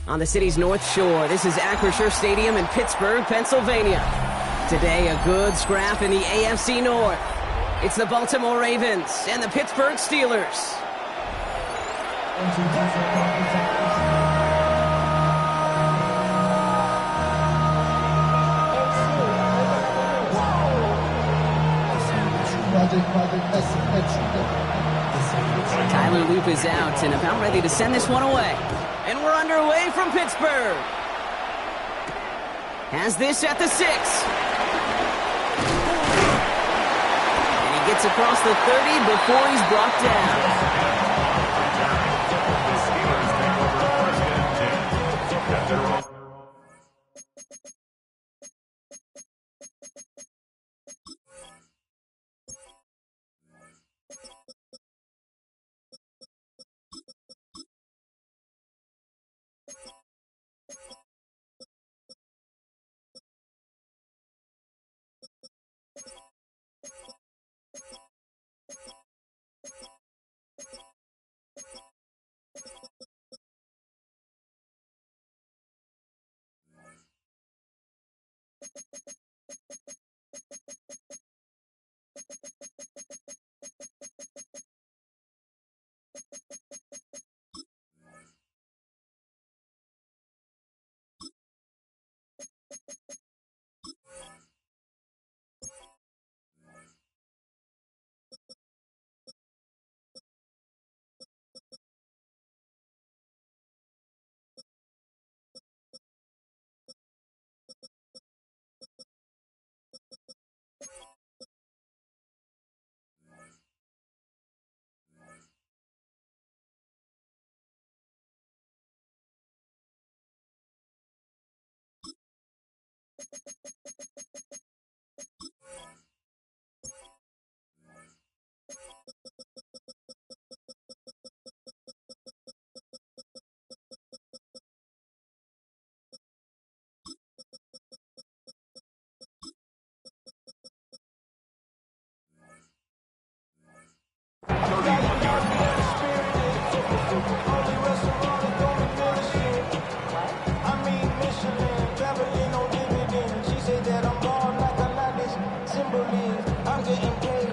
On the city's North Shore, this is Acrisure Stadium in Pittsburgh, Pennsylvania. Today, a good scrap in the AFC North. It's the Baltimore Ravens and the Pittsburgh Steelers. Tyler Loop is out and about ready to send this one away. And we're underway from Pittsburgh. Has this at the 6. And he gets across the 30 before he's brought down.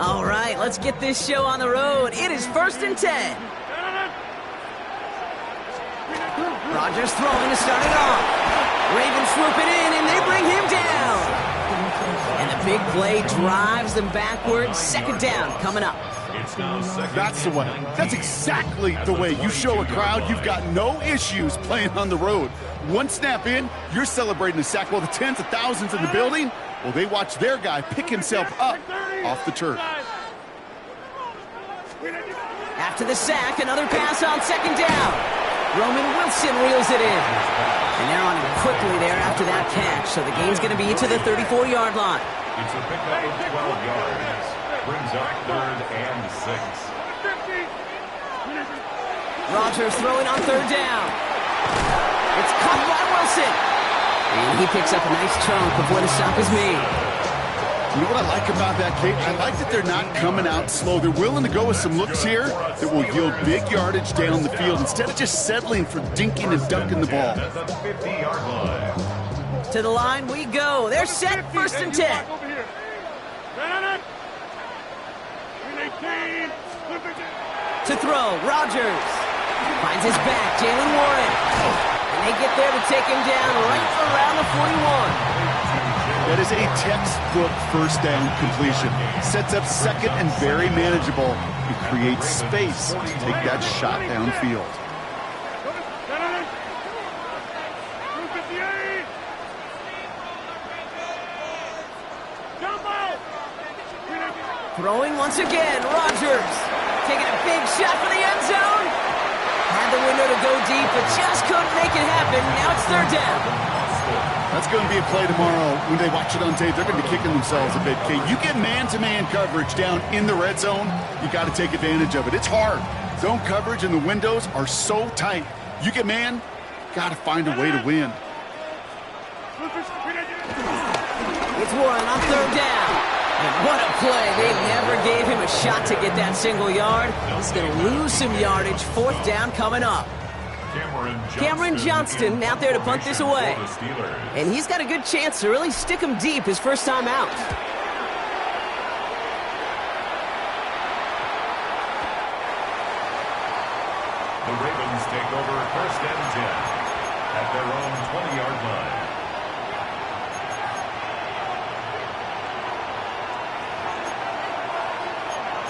All right, let's get this show on the road. It is 1st and 10. Rodgers throwing to start it off. Ravens swooping in, and they bring him down. And the big play drives them backwards. 2nd down coming up. That's the way. That's exactly the way you show a crowd you've got no issues playing on the road. One snap in, you're celebrating a sack. While the tens of thousands in the building, well, they watch their guy pick himself up off the turf. After the sack, another pass on 2nd down. Roman Wilson reels it in. And they're on him quickly there after that catch. So the game's going to be to the 34-yard line. It's a pickup of 12 yards. Brings up 3rd and 6. Rodgers throwing on 3rd down. It's caught by Wilson. And he picks up a nice chunk before the stop is made. You know what I like about that, Kate? I like that they're not coming out slow. They're willing to go with some looks here that will yield big yardage down the field instead of just settling for dinking and dunking the ball. To the line we go. They're set, 1st and 10. To throw, Rodgers. Finds his back, Jalen Warren. And they get there to take him down right around the 41. That is a textbook 1st down completion. Sets up 2nd and very manageable. It creates space to take that shot downfield. Throwing once again, Rodgers. Taking a big shot for the end zone. Had the window to go deep, but just couldn't make it happen. Now it's 3rd down. That's going to be a play tomorrow. When they watch it on tape, they're going to be kicking themselves a bit. Kate, you get man-to-man coverage down in the red zone, you got to take advantage of it. It's hard. Zone coverage and the windows are so tight. You get man, got to find a way to win. It's Warren on 3rd down. And what a play. They never gave him a shot to get that single yard. He's going to lose some yardage. 4th down coming up. Cameron Johnston out there to punt this away. And he's got a good chance to really stick him deep his first time out. The Ravens take over first and 10 at their own 20-yard line.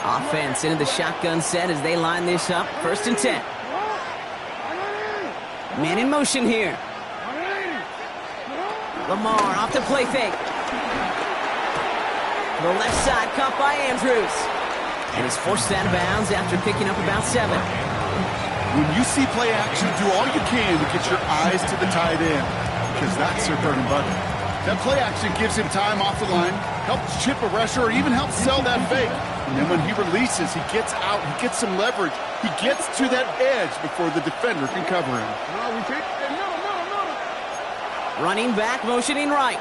Offense into the shotgun set as they line this up. First and 10. Man in motion here. Lamar off the play fake. To the left side, caught by Andrews. And he's forced out of bounds after picking up about 7. When you see play action, do all you can to get your eyes to the tight end, because that's their bread and butter. That play action gives him time off the line, helps chip a rusher, or even helps sell that fake. And then when he releases, he gets out, he gets some leverage. He gets to that edge before the defender can cover him. Running back, motioning right.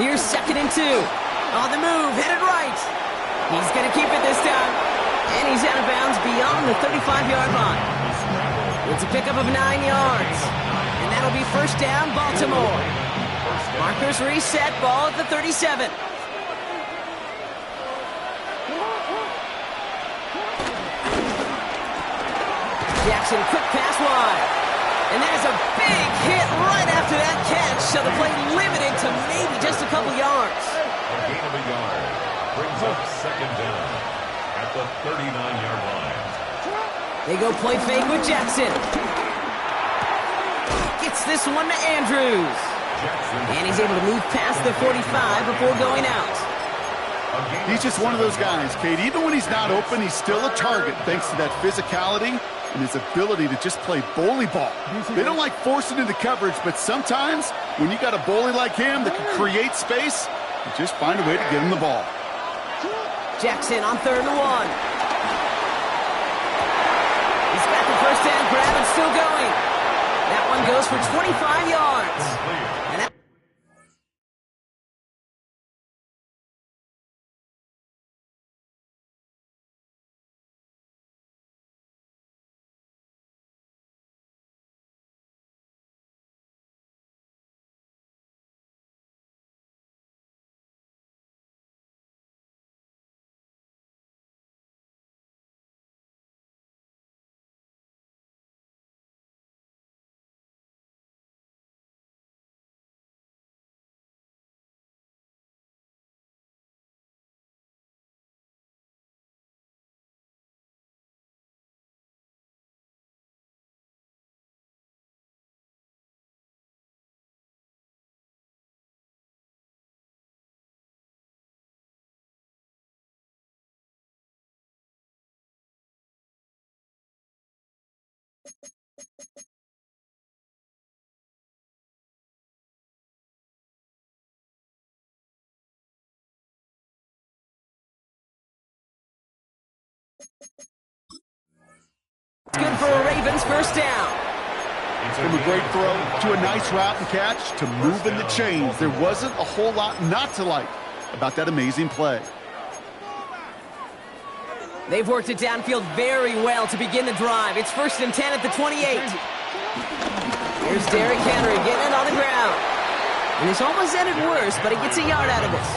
Here's 2nd and 2. On the move, headed right. He's going to keep it this time. And he's out of bounds beyond the 35-yard line. It's a pickup of 9 yards. And that'll be first down, Baltimore. Markers reset, ball at the 37. Jackson, quick pass wide. And there's a big hit right after that catch, so the play limited to maybe just a couple yards. A gain of a yard brings up second down at the 39-yard line. They go play fake with Jackson. Gets this one to Andrews. And he's able to move past the 45 before going out. He's just one of those guys, Kate. Even when he's not open, he's still a target thanks to that physicality and his ability to just play bully ball. They don't like forcing into coverage, but sometimes when you got a bully like him that can create space, you just find a way to get him the ball. Jackson on 3rd and 1. He's got the first down grab and still going. That one goes for 25 yards. And that it's good for a Ravens first down. From a great throw to a nice route and catch to moving the chains, there wasn't a whole lot not to like about that amazing play. They've worked it downfield very well to begin the drive. It's 1st and 10 at the 28. Here's Derrick Henry getting it on the ground. And it's almost ended worse, but he gets a yard out of this.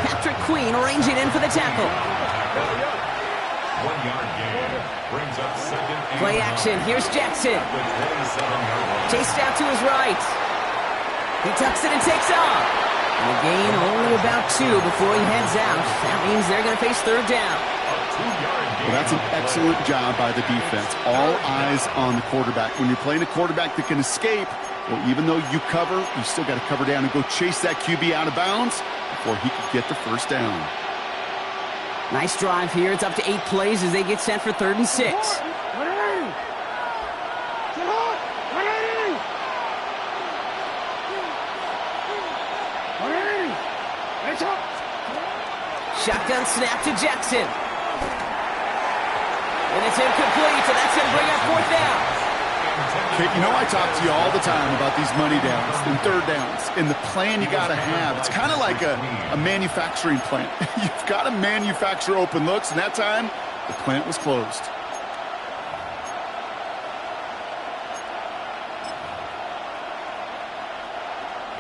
Patrick Queen arranging in for the tackle. 1 yard gain brings up second and Play action. Here's Jackson. Chased out to his right. He tucks it and takes off. And a gain only about 2 before he heads out. That means they're going to face 3rd down. Well, that's an excellent job by the defense. All eyes on the quarterback. When you're playing a quarterback that can escape, well, even though you cover, you still got to cover down and go chase that QB out of bounds before he could get the first down. Nice drive here. It's up to 8 plays as they get set for 3rd and 6. Shotgun snap to Jackson. And it's incomplete, so that's going to bring up 4th down. Kate, you know I talk to you all the time about these money downs and 3rd downs and the plan you got to have. It's kind of like a manufacturing plant. You've got to manufacture open looks, and that time, the plant was closed.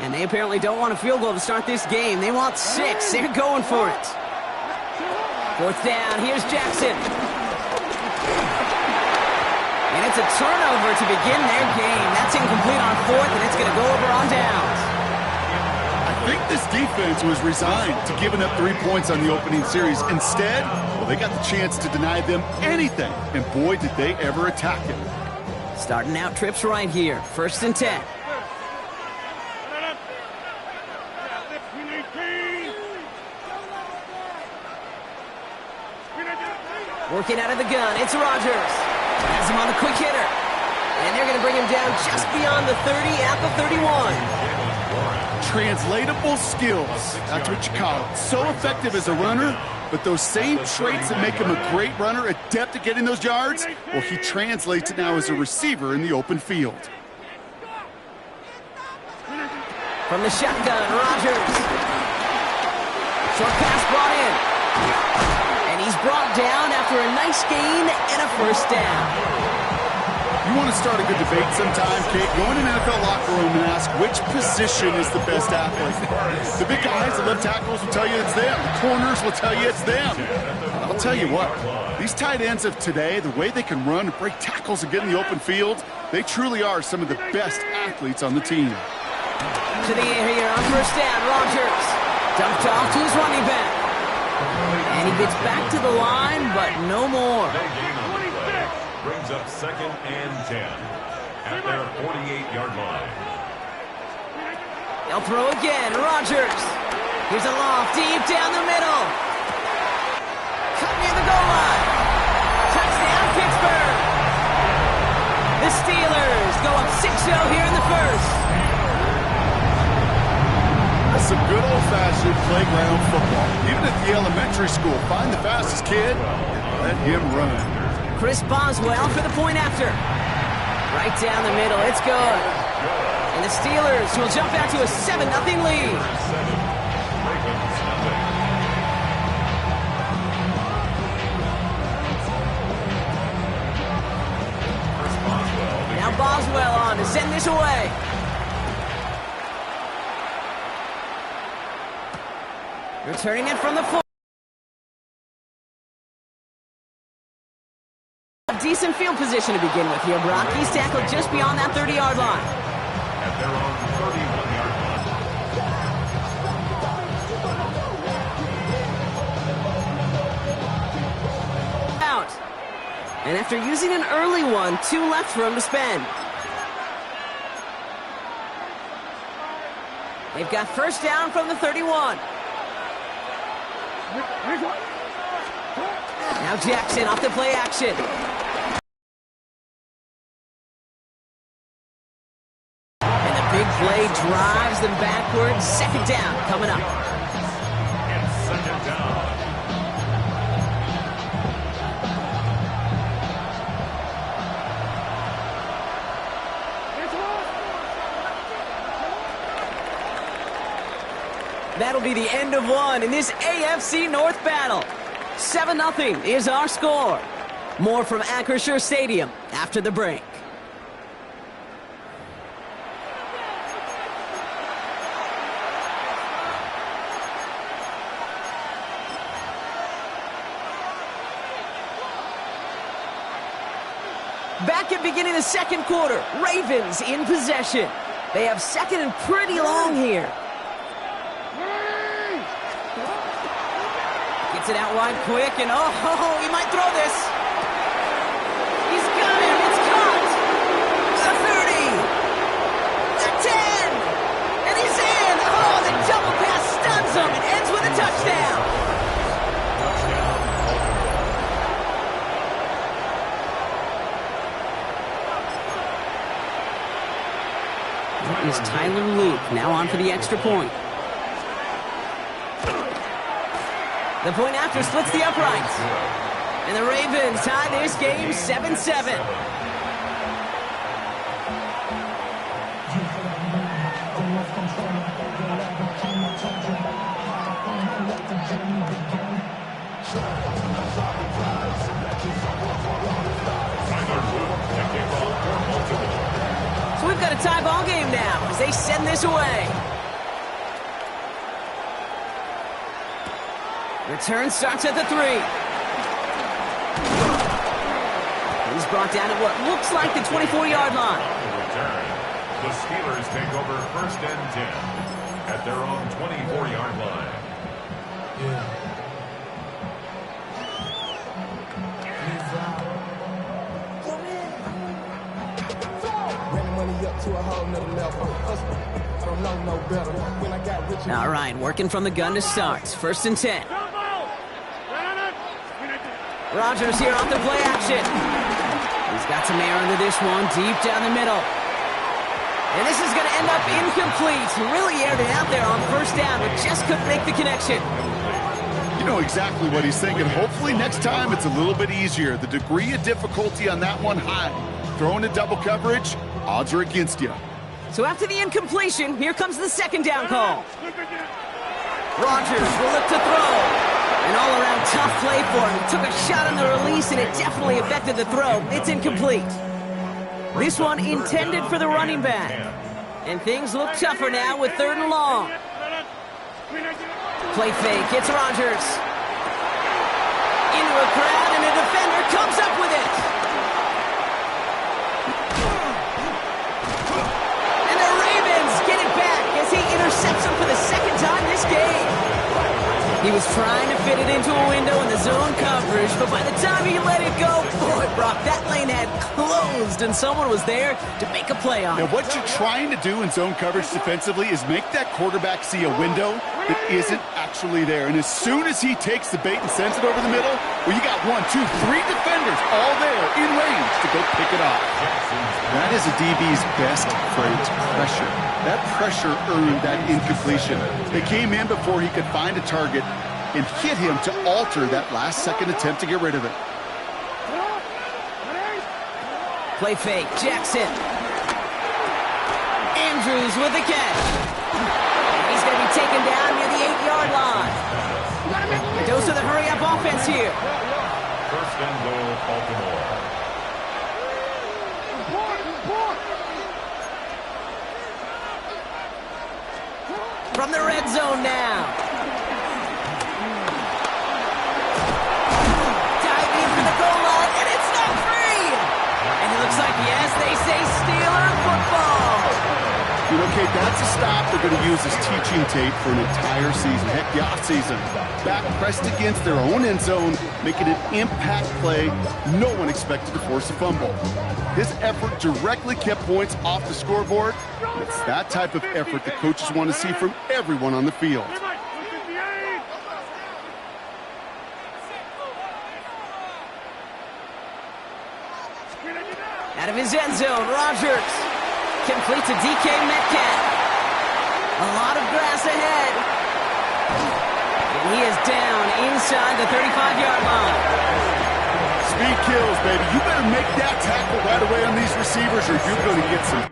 And they apparently don't want a field goal to start this game. They want 6. They're going for it. 4th down. Here's Jackson. And it's a turnover to begin their game. That's incomplete on 4th, and it's going to go over on downs. I think this defense was resigned to giving up 3 points on the opening series. Instead, well, they got the chance to deny them anything. And boy, did they ever attack it. Starting out trips right here. 1st and 10. Working out of the gun, it's Rodgers. Has him on the quick hitter. And they're going to bring him down just beyond the 30 at the 31. Translatable skills. That's what you call it. So effective as a runner, but those same traits that make him a great runner, adept at getting those yards, well, he translates it now as a receiver in the open field. From the shotgun, Rodgers. Short pass brought in. And he's brought down after a nice gain and a 1st down. You want to start a good debate sometime, Kate? Go in an NFL locker room and ask which position is the best athlete. The big guys, the left tackles will tell you it's them. The corners will tell you it's them. I'll tell you what, these tight ends of today, the way they can run and break tackles and get in the open field, they truly are some of the best athletes on the team. To the air here on 1st down, Rodgers. Dumped off to his running back. And he gets back to the line, but no more. Brings up 2nd and 10 at their 48-yard line. They'll throw again. Rodgers. Here's a loft deep down the middle. Cut near the goal line. Touchdown, Pittsburgh. The Steelers go up 6-0 here in the 1st. That's some good old-fashioned playground football. Even at the elementary school, find the fastest kid, let him run. Chris Boswell for the point after. Right down the middle, it's good. And the Steelers will jump out to a 7-0 lead. Now Boswell on to send this away. Returning it from the 4. Decent field position to begin with here, Brock. He's tackled just beyond that 30-yard line. At their own 31-yard line. Out. And after using an early one, 2 left for him to spend. They've got 1st down from the 31. Now Jackson off the play action. Big play drives them backwards. 2nd down coming up. And 2nd down. That'll be the end of one in this AFC North battle. 7-0 is our score. More from Acrisure Stadium after the break. Back at beginning of the 2nd quarter, Ravens in possession. They have 2nd and pretty long here. Gets it out wide quick, and he might throw this. He's got him, it's caught. The 30, the 10, and he's in. Oh, the double pass stuns him and ends with a touchdown. Is Tyler Luke now on for the extra point. The point after splits the uprights. And the Ravens tie this game 7-7. So we've got a tie ball game now as they send this away. Return starts at the 3. He's brought down at what looks like the 24-yard line. Return. The Steelers take over 1st and 10 at their own 24-yard line. All right, working from the gun to start. 1st and 10. Rodgers here off the play action. He's got some air under this one, deep down the middle. And this is going to end up incomplete. Really aired it out there on 1st down, but just couldn't make the connection. You know exactly what he's thinking. Hopefully next time it's a little bit easier. The degree of difficulty on that one high. Throwing a double coverage, odds are against you. So after the incompletion, here comes the 2nd down call. Rodgers will look to throw. An all-around tough play for him. He took a shot on the release, and it definitely affected the throw. It's incomplete. This one intended for the running back. And things look tougher now with 3rd and long. Play fake. It's Rodgers. Into a crowd, and a defender comes up with it. And the Ravens get it back as he intercepts him for the 2nd time this game. He was trying to fit it into a window in the zone coverage, but by the time he let it go, boy, Brock, that lane had closed, and someone was there to make a play on it. Now, what you're trying to do in zone coverage defensively is make that quarterback see a window that isn't actually there. And as soon as he takes the bait and sends it over the middle, well, you got 1, 2, 3 defenders all there in range to go pick it off. That is a DB's best trait, pressure. That pressure earned that incompletion. They came in before he could find a target and hit him to alter that last-second attempt to get rid of it. Play fake, Jackson. Andrews with the catch. He's going to be taken down near the 8-yard line. A dose of the hurry-up offense here. 1st and goal, Baltimore. From the red zone now. Diving for the goal line, and it's not free. And it looks like, yes, they say Steeler football. You know, Kate, that's a stop they're going to use as teaching tape for an entire season. Heck, the offseason. Back pressed against their own end zone, making an impact play. No one expected to force a fumble. His effort directly kept points off the scoreboard. It's that type of effort the coaches want to see from everyone on the field. Out of his end zone, Rodgers. Complete to DK Metcalf. A lot of grass ahead. And he is down inside the 35-yard line. Speed kills, baby. You better make that tackle right away on these receivers or you're going to get some.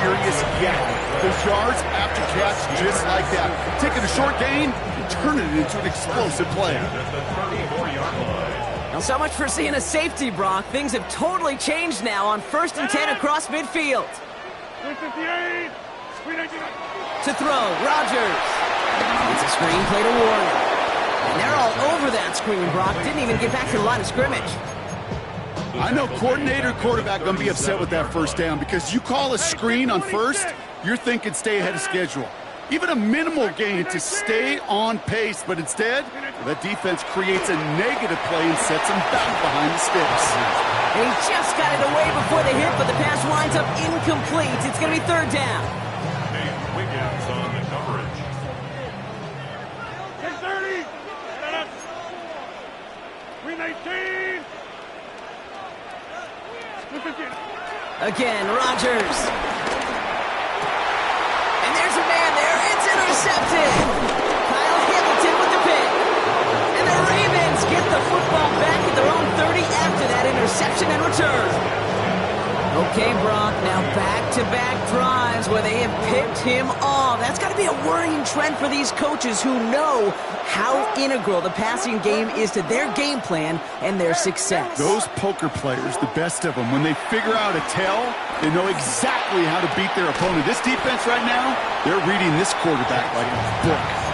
Serious yet. Those yards after catch just like that. Taking a short gain and turning it into an explosive play. Well, so much for seeing a safety, Brock. Things have totally changed now on 1st and 10 across midfield. To throw, Rodgers. It's a screen play to Warner. And they're all over that screen, Brock. Didn't even get back to the line of scrimmage. I know coordinator, quarterback going to be upset with that 1st down because you call a screen on 1st, you're thinking stay ahead of schedule. Even a minimal gain to stay on pace, but instead, that defense creates a negative play and sets them back behind the sticks. And he just got it away before the hit, but the pass winds up incomplete. It's going to be 3rd down. Nate Wiggins on the coverage. Again, Rodgers. And there's a man there. It's intercepted. Kyle Hamilton with the pick. And the Ravens football back at their own 30 after that interception and return. Okay, Brock, now back-to-back drives where they have picked him off. That's got to be a worrying trend for these coaches who know how integral the passing game is to their game plan and their success. Those poker players, the best of them, when they figure out a tell, they know exactly how to beat their opponent. This defense right now, they're reading this quarterback like a book.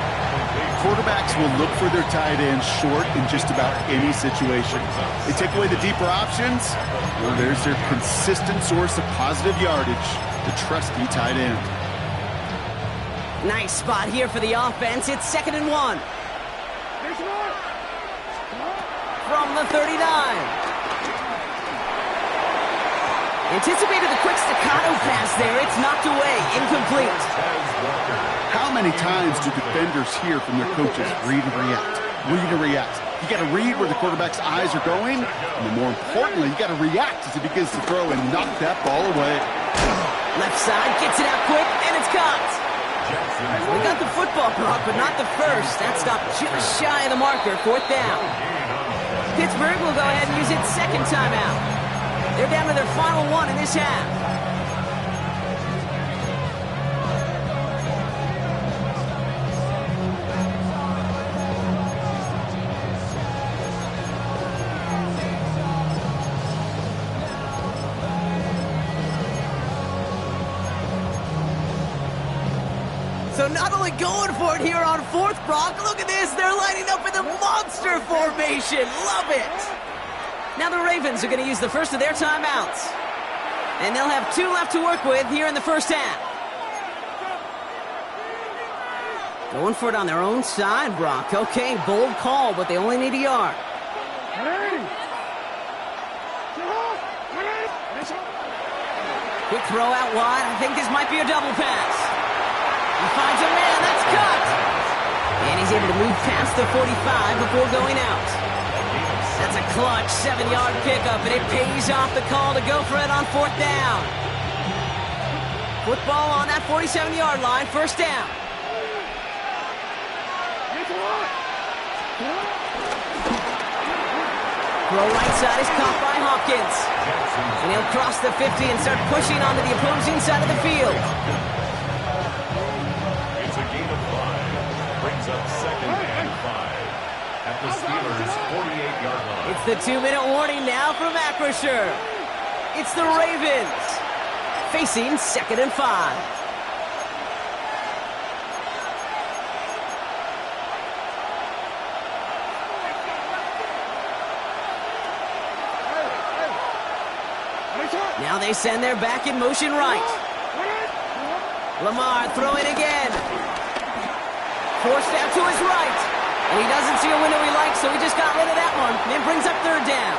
Quarterbacks will look for their tight ends short in just about any situation. They take away the deeper options. Well, there's their consistent source of positive yardage, the trusty tight end. Nice spot here for the offense. It's 2nd and 1. From the 39. Anticipated the quick staccato pass there. It's knocked away. Incomplete. How many times do defenders hear from their coaches, read and react, read and react? You got to read where the quarterback's eyes are going, and then more importantly, you got to react as he begins to throw and knock that ball away. Left side, gets it out quick, and it's caught. We got the football, Brock, but not the first. That stopped just shy of the marker, 4th down. Pittsburgh will go ahead and use its 2nd timeout. They're down to their final one in this half. So not only going for it here on 4th, Brock, look at this. They're lining up in the monster formation. Love it. Now the Ravens are going to use the first of their timeouts. And they'll have 2 left to work with here in the first half. Going for it on their own side, Brock. Okay, bold call, but they only need a yard. Quick throw out wide. I think this might be a double pass. He finds a man, that's cut! And he's able to move past the 45 before going out. That's a clutch 7-yard pickup, and it pays off the call to go for it on 4th down. Football on that 47-yard line, 1st down. Throw right side is caught by Hopkins. And he'll cross the 50 and start pushing onto the opposing side of the field. Brings up 2nd and 5 at the Steelers' 48-yard line. It's the 2-minute warning now from Acrisure. It's the Ravens facing 2nd and 5. Now they send their back in motion right. Lamar throwing again. Forced out to his right. And he doesn't see a window he likes, so he just got rid of that one. And brings up 3rd down.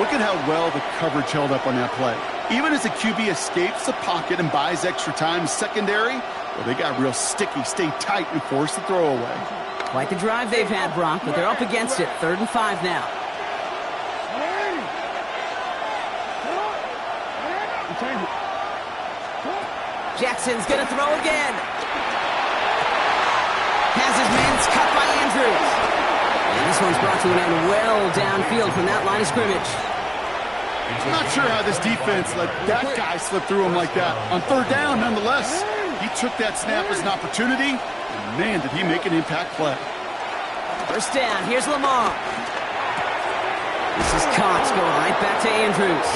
Look at how well the coverage held up on that play. Even as the QB escapes the pocket and buys extra time secondary, well, they got real sticky, stay tight, and force the throw away. Quite the drive they've had, Brock, but they're up against it. 3rd and 5 now. Jackson's going to throw again. Has his man, it's cut by Andrews. And this one's brought to an end well downfield from that line of scrimmage. I'm not sure how this defense let that guy slip through him like that. On 3rd down, nonetheless, he took that snap as an opportunity, and man, did he make an impact play. 1st down, here's Lamar. This is Cox going right back to Andrews.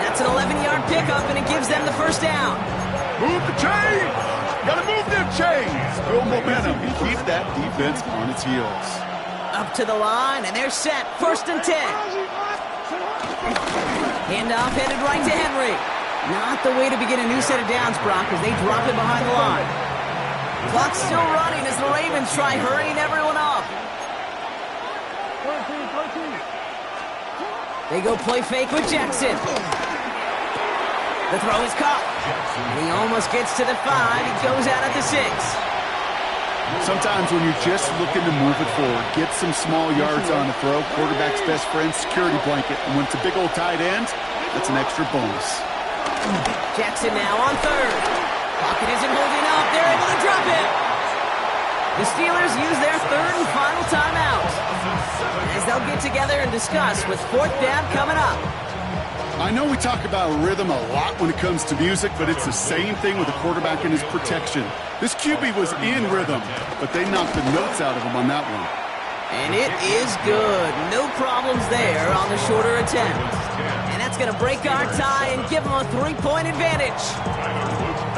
That's an 11-yard pickup, and it gives them the 1st down. Move the chains! Gotta move them chains! Build momentum and keep that defense on its heels. Up to the line, and they're set. 1st and 10. Handoff headed right to Henry. Not the way to begin a new set of downs, Brock, as they drop it behind the line. Clock's still running as the Ravens try hurrying everyone up. They go play fake with Jackson. The throw is caught. And he almost gets to the 5. He goes out at the 6. Sometimes when you're just looking to move it forward, get some small yards on the throw, quarterback's best friend, security blanket. And when it's a big old tight end, that's an extra bonus. Jackson now on 3rd. Pocket isn't holding up. They're able to drop it. The Steelers use their third and final timeout, as they'll get together and discuss with fourth down coming up. I know we talk about rhythm a lot when it comes to music, but it's the same thing with the quarterback and his protection. This QB was in rhythm, but they knocked the notes out of him on that one. And it is good. No problems there on the shorter attempt. And that's going to break our tie and give them a 3-point advantage.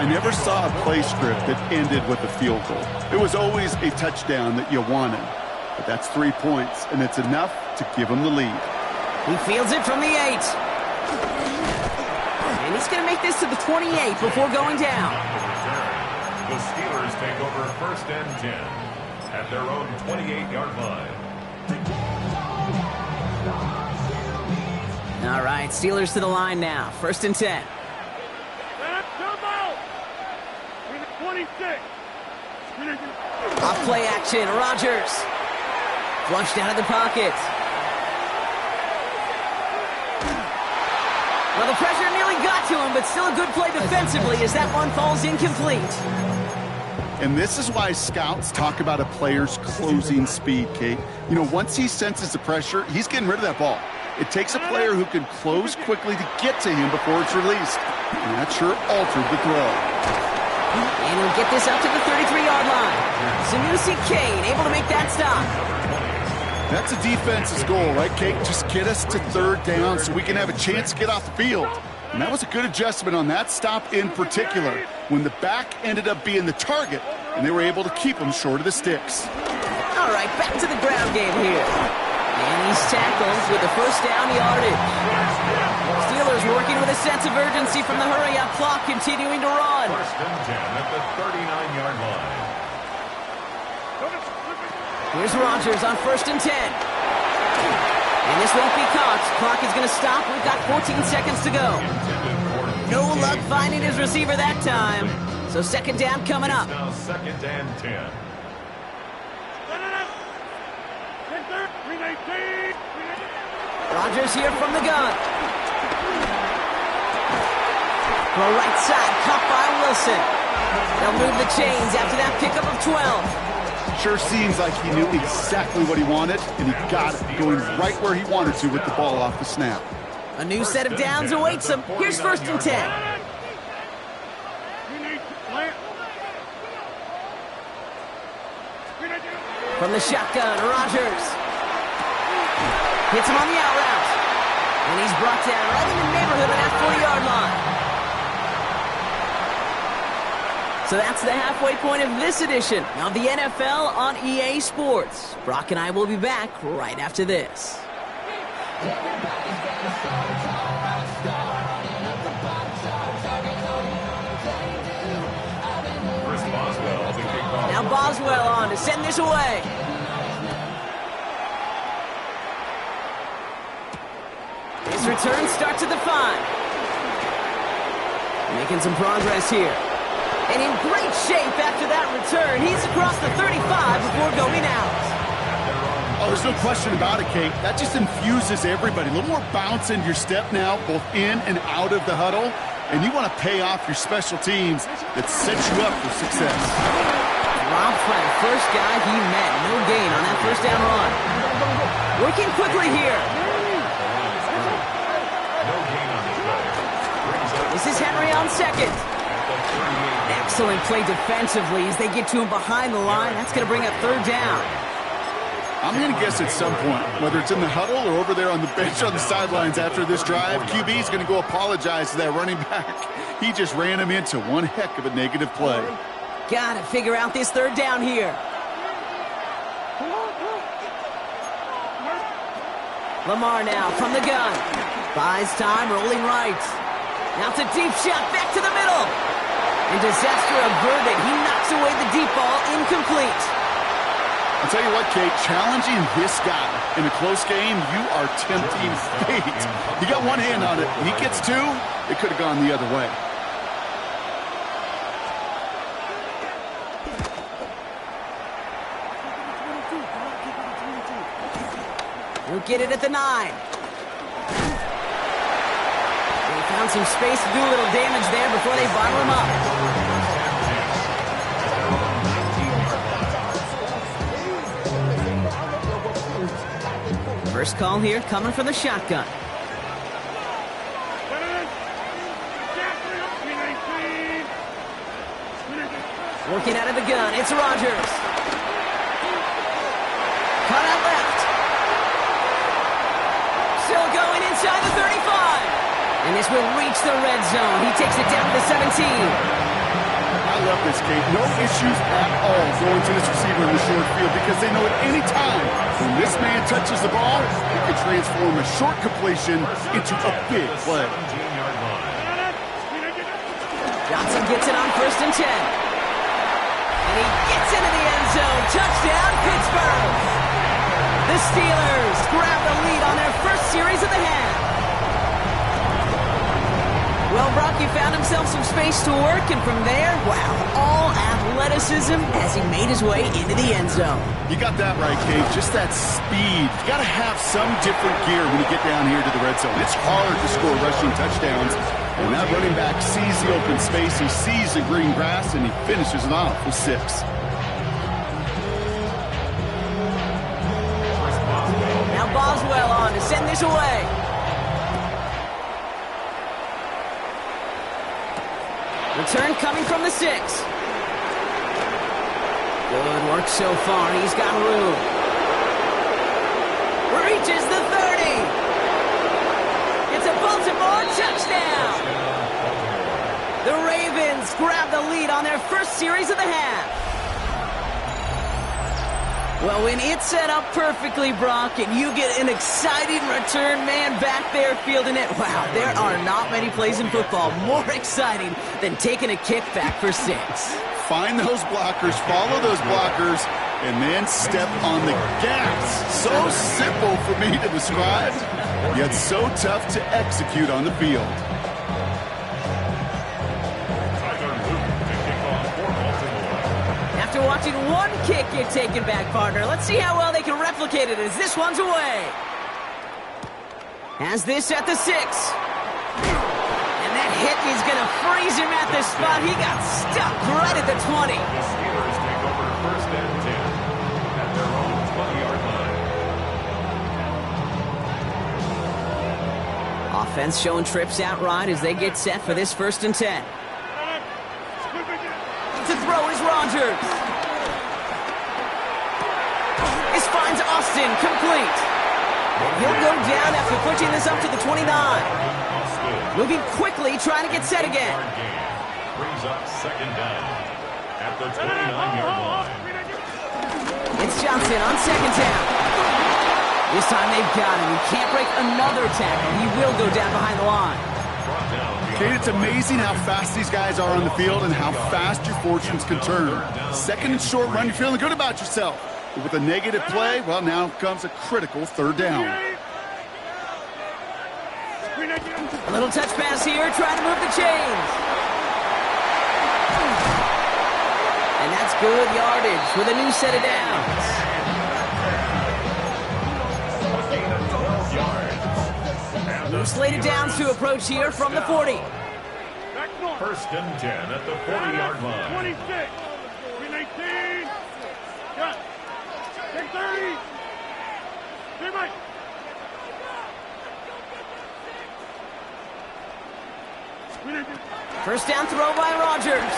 I never saw a play script that ended with a field goal. It was always a touchdown that you wanted. But that's 3 points, and it's enough to give them the lead. He fields it from the 8. And he's going to make this to the 28 before going down. The Steelers take over first and 10 at their own 28-yard line. All right, Steelers to the line now. First and 10. Off play action, Rodgers. Flushed out of the pocket. Well, the pressure nearly got to him, but still a good play defensively as that one falls incomplete. And this is why scouts talk about a player's closing speed, Kate. You know, once he senses the pressure, he's getting rid of that ball. It takes a player who can close quickly to get to him before it's released. And that sure altered the throw. And he'll get this up to the 33-yard line. Sanusi Kane able to make that stop. That's a defense's goal, right, Kate? Just get us to third down so we can have a chance to get off the field. And that was a good adjustment on that stop in particular, when the back ended up being the target, and they were able to keep him short of the sticks. All right, back to the ground game here. And he's tackled with the first down yardage. Steelers working with a sense of urgency from the hurry-up clock, continuing to run. First and 10 at the 39-yard line. Here's Rodgers on first and 10. And this won't be caught. Clock is going to stop. We've got 14 seconds to go. No luck finding his receiver that time. So second down coming up. Now second and 10. Rodgers here from the gun. The right side, caught by Wilson. They'll move the chains after that pickup of 12. Sure seems like he knew exactly what he wanted, and he got it, going right where he wanted to with the ball off the snap. A new set of downs awaits him. Here's first and 10. From the shotgun, Rodgers. Hits him on the out route. And he's brought down right in the neighborhood of that 40-yard line. So that's the halfway point of this edition of the NFL on EA Sports. Brock and I will be back right after this. Now Boswell on to send this away. His return starts at the 5. Making some progress here. And in great shape after that return. He's across the 35 before going out. Oh, there's no question about it, Kate. That just infuses everybody. A little more bounce in your step now, both in and out of the huddle. And you want to pay off your special teams that set you up for success. Dropped by the first guy he met. No gain on that first down run. Working quickly here. This is Henry on second. Excellent play defensively as they get to him behind the line. That's going to bring up third down. I'm going to guess at some point, whether it's in the huddle or over there on the bench on the sidelines after this drive, QB is going to go apologize to that running back. He just ran him into one heck of a negative play. Got to figure out this third down here. Lamar now from the gun. Buys time, rolling right. Now it's a deep shot back to the middle. And disaster averted. He knocks away the deep ball, incomplete. I'll tell you what, Kate, challenging this guy in a close game, you are tempting fate. You got one hand on it. He gets two, it could have gone the other way. He'll get it at the 9. They found some space to do a little damage there before they bottle him up. First call here coming from the shotgun. Working out of the gun, it's Rodgers. Cut out left. Still going inside the 35. And this will reach the red zone. He takes it down to the 17. I love this, Kate. No issues at all going to this receiver in the short field because they know at any time when this man touches the ball, he can transform a short completion into a big play. Johnson gets it on 1st and 10. And he gets into the end zone. Touchdown, Pittsburgh. The Steelers grab the lead on their first series of the half. Well, Brock, he found himself some space to work, and from there, wow, all athleticism as he made his way into the end zone. You got that right, Kate. Just that speed. You got to have some different gear when you get down here to the red zone. It's hard to score rushing touchdowns. And that running back sees the open space, he sees the green grass, and he finishes it off with 6. Now Boswell on to send this away. Return coming from the 6. Good work so far. He's got room. Reaches the 30. It's a Baltimore touchdown. The Ravens grab the lead on their first series of the half. Well, when it's set up perfectly, Brock, and you get an exciting return man back there fielding it, wow, there are not many plays in football more exciting than taking a kick back for 6. Find those blockers, follow those blockers, and then step on the gas. So simple for me to describe, yet so tough to execute on the field. After watching one kick get taken back, partner, let's see how well they can replicate it as this one's away. Has this at the 6. And that hit is going to freeze him at the spot. He got stuck right at the 20. The Steelers take over 1st and 10 at their own 20-yard line. Offense showing trips out right as they get set for this 1st and 10. To throw is Rodgers. This finds Austin complete. And he'll go down after pushing this up to the 29. Moving quickly, trying to get set again. Brings up 2nd down at the 29-yard line. It's Johnson on 2nd down. This time they've got him. He can't break another tackle. He will go down behind the line. Kate, it's amazing how fast these guys are on the field and how fast your fortunes can turn. 2nd and short run, you're feeling good about yourself. But with a negative play, well, now comes a critical 3rd down. A little touch pass here, trying to move the chains. And that's good yardage with a new set of downs. New slated downs to approach here from the 40. 1st and 10 at the 40-yard line. 26. 18. Cut. 30. First down throw by Rodgers.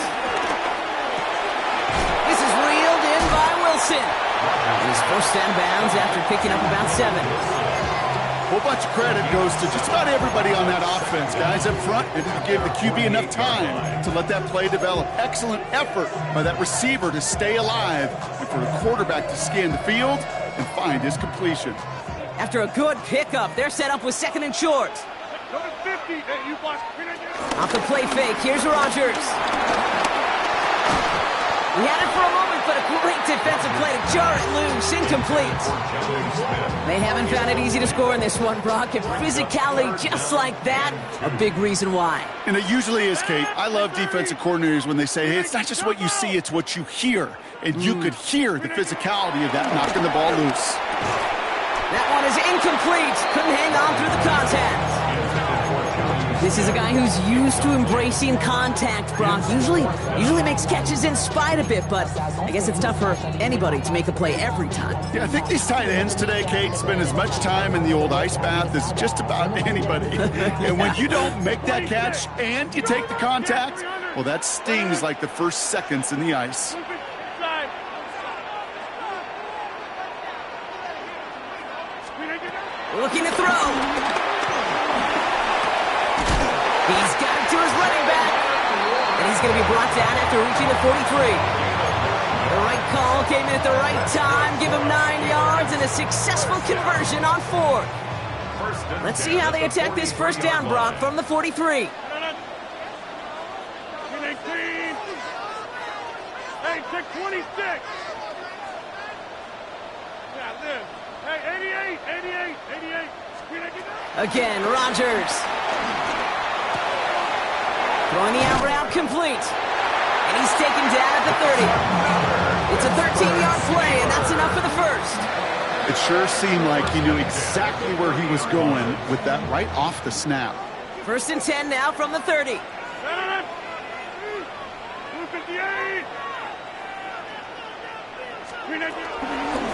This is reeled in by Wilson. And he's forced down bounds after picking up about 7. A whole bunch of credit goes to just about everybody on that offense. Guys up front, they didn't give the QB enough time to let that play develop. Excellent effort by that receiver to stay alive and for the quarterback to scan the field and find his completion. After a good pickup, they're set up with 2nd and short. Off the play fake, here's Rodgers. He had it for a moment, but a great defensive play to jar it loose, incomplete. They haven't found it easy to score in this one, Brock, and physicality just like that, a big reason why. And it usually is, Kate. I love defensive coordinators when they say, hey, it's not just what you see, it's what you hear. And you could hear the physicality of that knocking the ball loose. That one is incomplete. Couldn't hang on through the contact. This is a guy who's used to embracing contact, Brock. Usually makes catches in spite of it, but I guess it's tough for anybody to make a play every time. Yeah, I think these tight ends today, Kate, spend as much time in the old ice bath as just about anybody. And when you don't make that catch and you take the contact, well, that stings like the first seconds in the ice. Looking to throw. He's got it to his running back. And he's going to be brought down after reaching the 43. The right call came in at the right time. Give him 9 yards and a successful conversion on 4th. Let's see how they attack this first down, Brock, from the 43. Hey, check 26. Yeah, live. Hey, 88. Again, Rodgers. Throwing the out route complete. And he's taken down at the 30. It's a 13-yard play, and that's enough for the first. It sure seemed like he knew exactly where he was going with that right off the snap. 1st and 10 now from the 30. 58.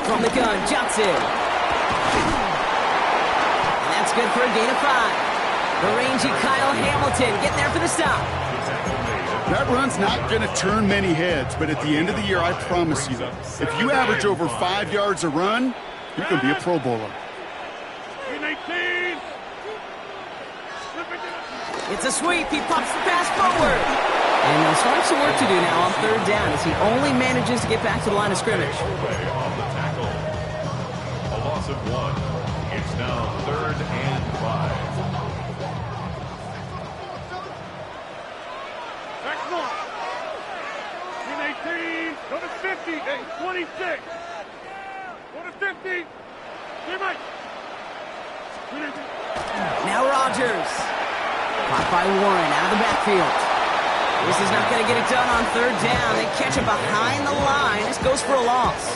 From the gun, Johnson. And that's good for a gain of 5. The rangy Kyle Hamilton getting there for the stop. That run's not going to turn many heads, but at the end of the year, I promise you, if you average over 5 yards a run, you're going to be a Pro Bowler. 18. It's a sweep. He pops the pass forward. And he'll start some work to do now on 3rd down as he only manages to get back to the line of scrimmage. A loss of 1. It's now 3rd and 5. Next one. 18. Go to 50. Hey, 26. Go to 50. Now Rodgers. Caught by Warren out of the backfield. This is not going to get it done on 3rd down. They catch him behind the line. This goes for a loss.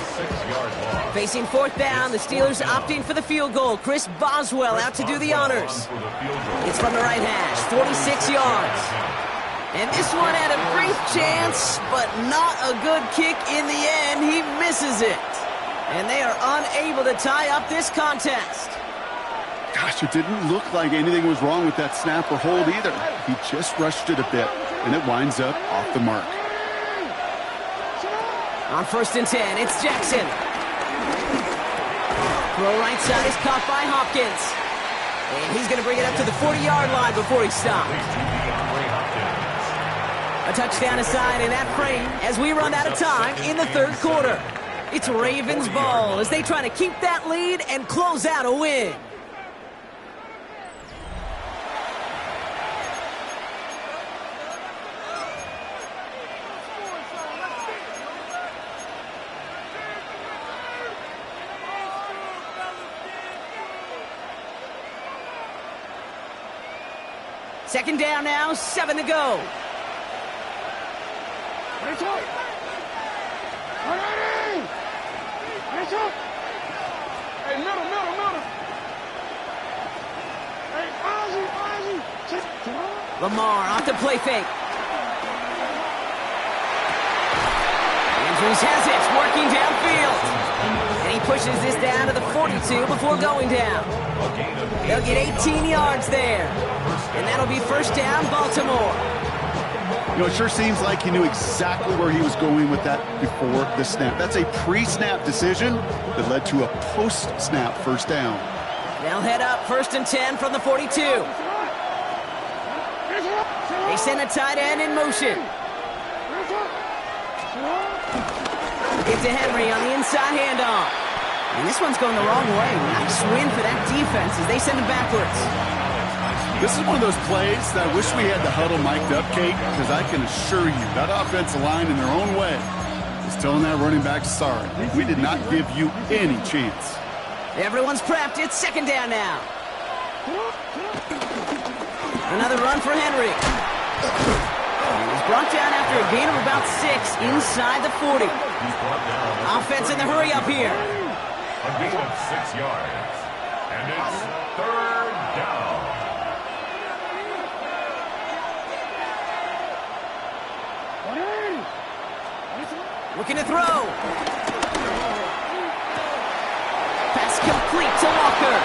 Facing 4th down, the Steelers opting for the field goal. Chris Boswell out to do the honors. It's from the right hash, 46 yards. And this one had a brief chance, but not a good kick in the end. He misses it. And they are unable to tie up this contest. Gosh, it didn't look like anything was wrong with that snap or hold either. He just rushed it a bit, and it winds up off the mark. On 1st and 10, it's Jackson. Throw right side is caught by Hopkins. And he's going to bring it up to the 40-yard line before he stopped. A touchdown aside in that frame as we run out of time in the 3rd quarter. It's Ravens ball as they try to keep that lead and close out a win. Second down now, 7 to go. Hey, middle. Hey, Ozzy. Lamar off the play fake. Andrews has it, working downfield. And he pushes this down to the 42 before going down. They'll get 18 yards there. And that'll be 1st down, Baltimore. You know, it sure seems like he knew exactly where he was going with that before the snap. That's a pre-snap decision that led to a post-snap 1st down. They'll head up 1st and 10 from the 42. They send a tight end in motion. It's to Henry on the inside handoff. And this one's going the wrong way. Nice win for that defense as they send it backwards. This is one of those plays that I wish we had the huddle mic'd up, Kate, because I can assure you that offensive line in their own way is telling that running back, sorry, we did not give you any chance. Everyone's prepped. It's 2nd down now. Another run for Henry. He's brought down after a gain of about 6 inside the 40. Offense in the hurry up here. A gain of 6 yards. And it's 3rd down. Looking to throw. Pass complete to Walker.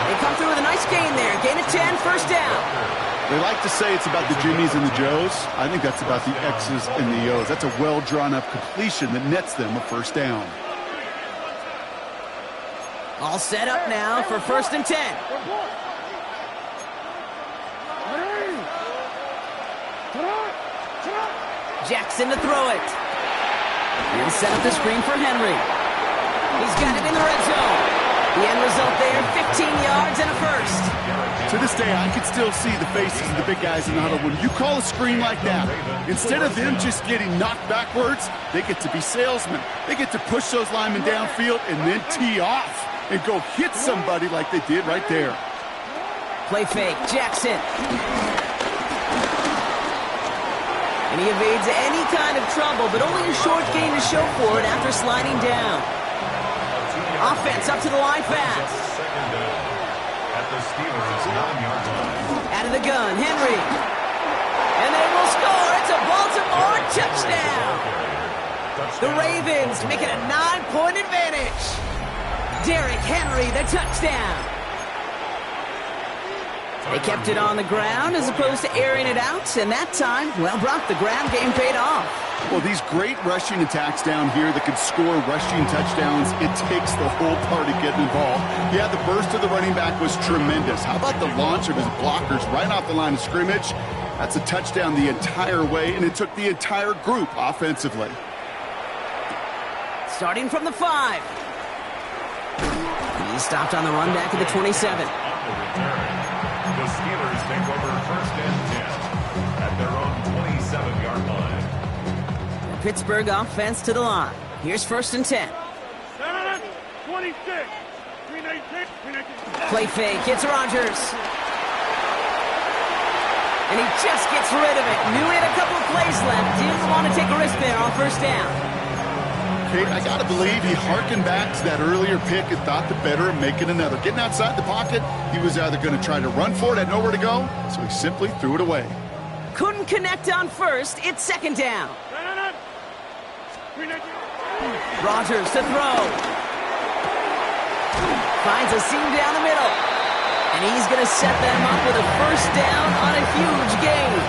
They come through with a nice gain there. Gain of 10, first down. They like to say it's about the Jimmies and the Joes. I think that's about the X's and the O's. That's a well-drawn-up completion that nets them a first down. All set up now for first and 10. Jackson to throw it. He'll set up the screen for Henry. He's got it in the red zone. The end result there, 15 yards and a first. To this day, I can still see the faces of the big guys in the huddle. When you call a screen like that, instead of them just getting knocked backwards, they get to be salesmen. They get to push those linemen downfield and then tee off and go hit somebody like they did right there. Play fake, Jackson. And he evades any kind of trouble, but only a short gain to show for it after sliding down. Offense up to the line fast. Second down at the Steelers' 9-yard line. Out of the gun, Henry. And they will score. It's a Baltimore touchdown. The Ravens make it a 9-point advantage. Derrick Henry, the touchdown. They kept it on the ground as opposed to airing it out, and that time, well, Brock, the ground game paid off. Well, these great rushing attacks down here that can score rushing touchdowns, it takes the whole party getting involved. Yeah, the burst of the running back was tremendous. How about the launch of his blockers right off the line of scrimmage? That's a touchdown the entire way, and it took the entire group offensively. Starting from the 5. He stopped on the run back at the 27. The Steelers take over first and 10 at their own 27-yard line. The Pittsburgh offense to the line. Here's first and 10. 26. Play fake. It's Rodgers. And he just gets rid of it. Knew he had a couple of plays left. Didn't want to take a risk there on first down. Kate, I got to believe he hearkened back to that earlier pick and thought the better of making another. Getting outside the pocket, he was either going to try to run for it, had nowhere to go, so he simply threw it away. Couldn't connect on first. It's second down. Rodgers to throw. Finds a seam down the middle. And he's going to set them up with a first down on a huge gain.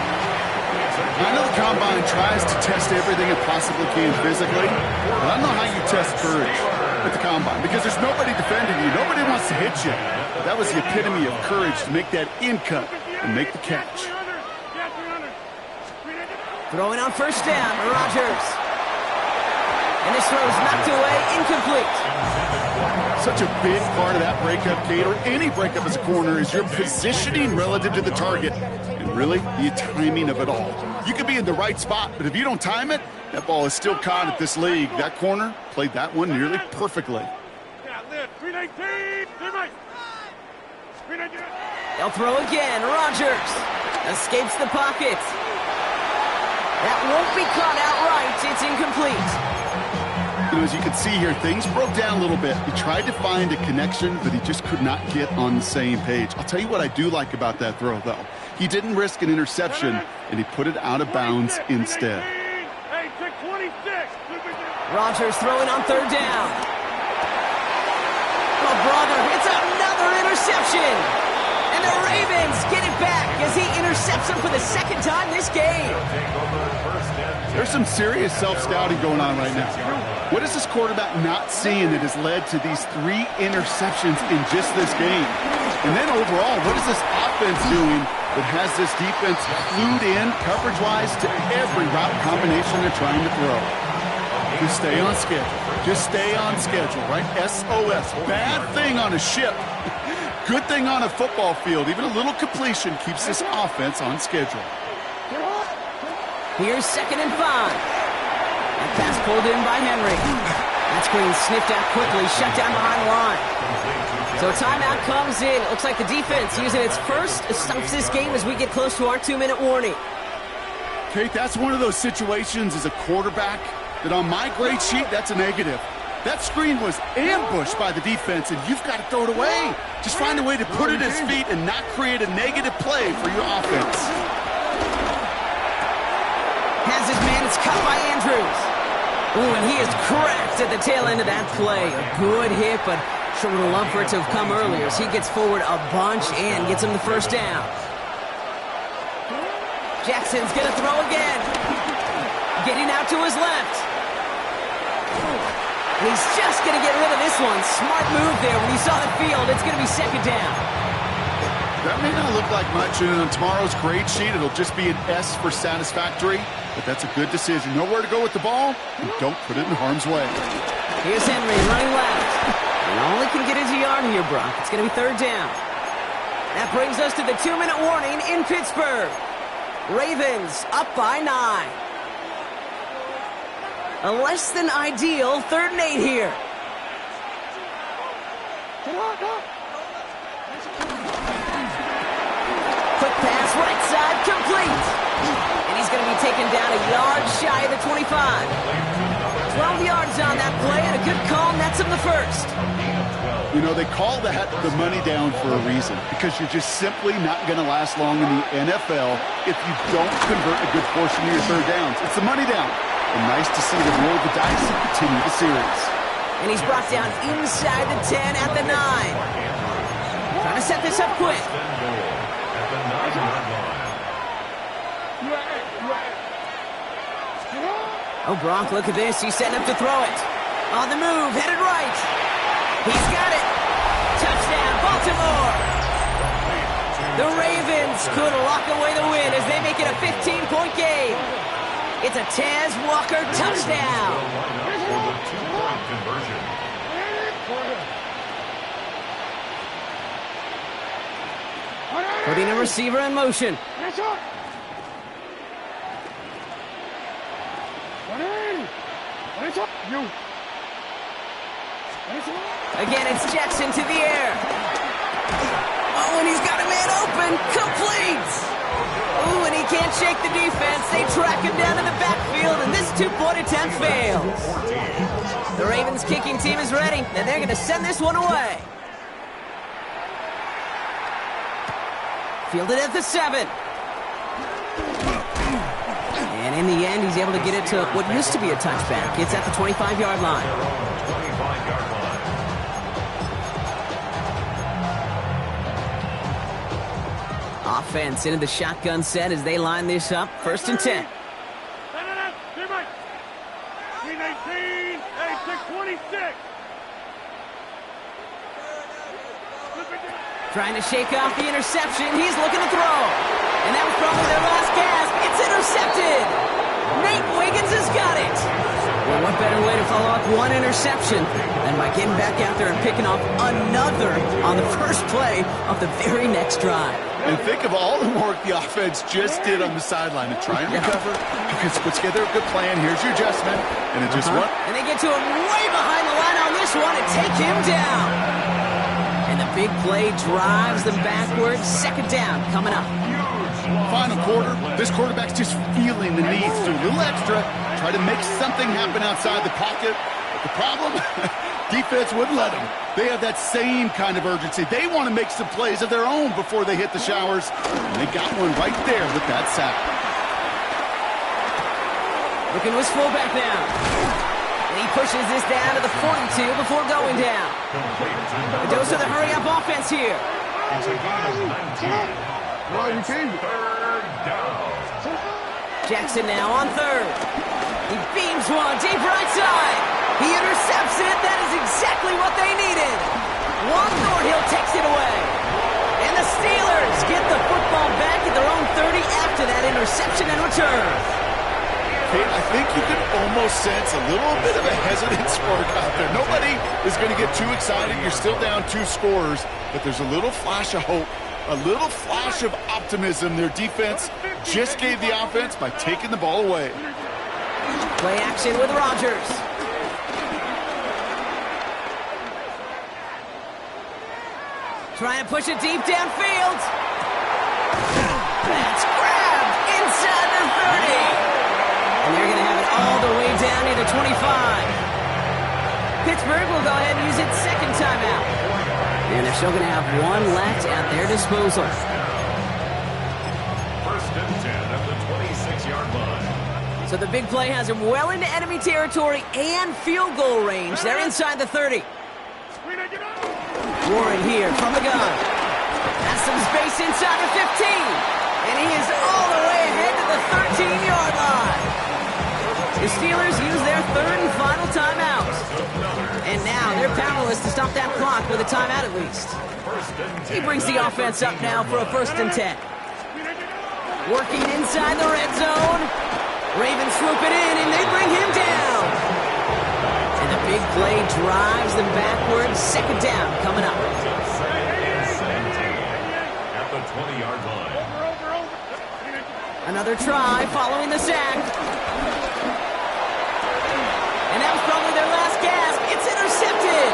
I know the Combine tries to test everything it possibly can physically, but I don't know how you test courage at the Combine because there's nobody defending you. Nobody wants to hit you. That was the epitome of courage to make that in cut and make the catch. Throwing on first down, Rodgers. And this throw is knocked away, incomplete. Such a big part of that breakup, Kate, or any breakup as a corner, is your positioning relative to the target. And really, the timing of it all. You could be in the right spot, but if you don't time it, that ball is still caught at this league. That corner played that one nearly perfectly. They'll throw again. Rodgers escapes the pocket. That won't be caught outright. It's incomplete. You know, as you can see here, things broke down a little bit. He tried to find a connection, but he just could not get on the same page. I'll tell you what I do like about that throw, though. He didn't risk an interception, and he put it out of bounds instead. Rodgers throwing on third down. Oh, brother, it's another interception. And the Ravens get it back as he intercepts him for the second time this game. There's some serious self-scouting going on right now. What is this quarterback not seeing that has led to these 3 interceptions in just this game? And then overall, what is this offense doing that has this defense clued in coverage-wise to every route combination they're trying to throw? Just stay on schedule. Just stay on schedule, right? SOS. Bad thing on a ship. Good thing on a football field. Even a little completion keeps this offense on schedule. Here's second and 5. That pass pulled in by Henry. That screen sniffed out quickly, shut down behind the line. So timeout comes in. It looks like the defense using its first stops this game as we get close to our 2-minute warning. Kate, that's one of those situations as a quarterback that on my grade sheet, that's a negative. That screen was ambushed by the defense, and you've got to throw it away. Just find a way to put it at his feet and not create a negative play for your offense. Has his man. It's cut by Andrews. Ooh, and he is cracked at the tail end of that play. A good hit, but sure would have loved for it to have come earlier as he gets forward a bunch and gets him the first down. Jackson's going to throw again. Getting out to his left. He's just going to get rid of this one. Smart move there. When he saw the field, it's going to be second down. That may not look like much, and on tomorrow's grade sheet, it'll just be an S for satisfactory, but that's a good decision. Know where to go with the ball, and don't put it in harm's way. Here's Henry running left. And only can get his yard here, Brock. It's going to be third down. That brings us to the 2-minute warning in Pittsburgh. Ravens up by 9. A less than ideal 3rd and 8 here. Quick pass, right side, complete. And he's going to be taken down a yard shy of the 25. 12 yards on that play, and a good call nets him the first. You know, they call that the money down for a reason, because you're just simply not going to last long in the NFL if you don't convert a good portion of your third downs. It's the money down. And nice to see them roll the dice and continue the series. And he's brought down inside the 10 at the 9. Trying to set this up quick. Oh, Brock, look at this. He's setting up to throw it. On the move, headed right. He's got it. Touchdown, Baltimore. The Ravens could lock away the win as they make it a 15-point game. It's a Taz Walker touchdown. Putting a receiver in motion. Again, it's Jackson to the air. Oh, and he's got a man open. Complete. Ooh, and he can't shake the defense. They track him down in the backfield, and this two-point attempt fails. The Ravens kicking team is ready, and they're going to send this one away. Fielded at the 7. And in the end, he's able to get it to what used to be a touchback. It's at the 25-yard line. Offense into the shotgun set as they line this up. 1st and 10. Trying to shake off the interception. He's looking to throw. And that was probably their last gasp. It's intercepted. Nate Wiggins has got it. Well, what better way to follow up one interception than by getting back out there and picking off another on the first play of the very next drive. And think of all the work the offense just did on the sideline to try and recover. Because put together a good plan. Here's your adjustment. And it just won. And they get to him way behind the line on this one and take him down. And the big play drives them backwards. 2nd down coming up. Final quarter. This quarterback's just feeling the need to do a little extra. Try to make something happen outside the pocket. But the problem, defense wouldn't let them. They have that same kind of urgency. They want to make some plays of their own before they hit the showers. And they got one right there with that sack. Looking to his fullback now. And he pushes this down to the 42 before going down. A dose of the hurry-up offense here. It's a gain of 19. Jackson now on 3rd. He beams one deep right side. He intercepts it. That is exactly what they needed. Juan Thornhill takes it away. And the Steelers get the football back at their own 30 after that interception and return. Kate, I think you can almost sense a little bit of a hesitant spark out there. Nobody is going to get too excited. You're still down 2 scores, but there's a little flash of hope, a little flash of optimism. Their defense just gave the offense by taking the ball away. Play action with Rodgers. Trying to push it deep downfield. That's grabbed inside the 30. And they're going to have it all the way down near the 25. Pittsburgh will go ahead and use its 2nd timeout. And they're still going to have one left at their disposal. 1st and 10 at the 26-yard line. So the big play has him well into enemy territory and field goal range. They're inside the 30. Warren here from the gun. Has some space inside the 15. And he is all the way ahead to the 13-yard line. The Steelers use their third and final timeout. And now they're powerless to stop that clock with a timeout at least. He brings the offense up now for a 1st and 10. Working inside the red zone. Ravens swoop it in, and they bring him down. And the big play drives them backwards. 2nd down coming up. At the 20-yard line. Another try following the sack. And that was probably their last gasp. It's intercepted.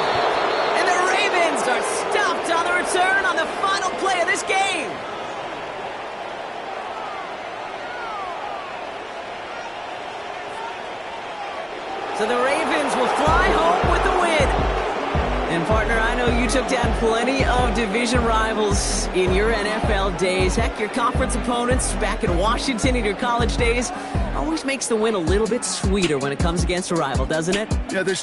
And the Ravens are stopped on the return on the final play of this game. So the Ravens will fly home with the win. And partner, I know you took down plenty of division rivals in your NFL days. Heck, your conference opponents back in Washington in your college days always makes the win a little bit sweeter when it comes against a rival, doesn't it? Yeah, there's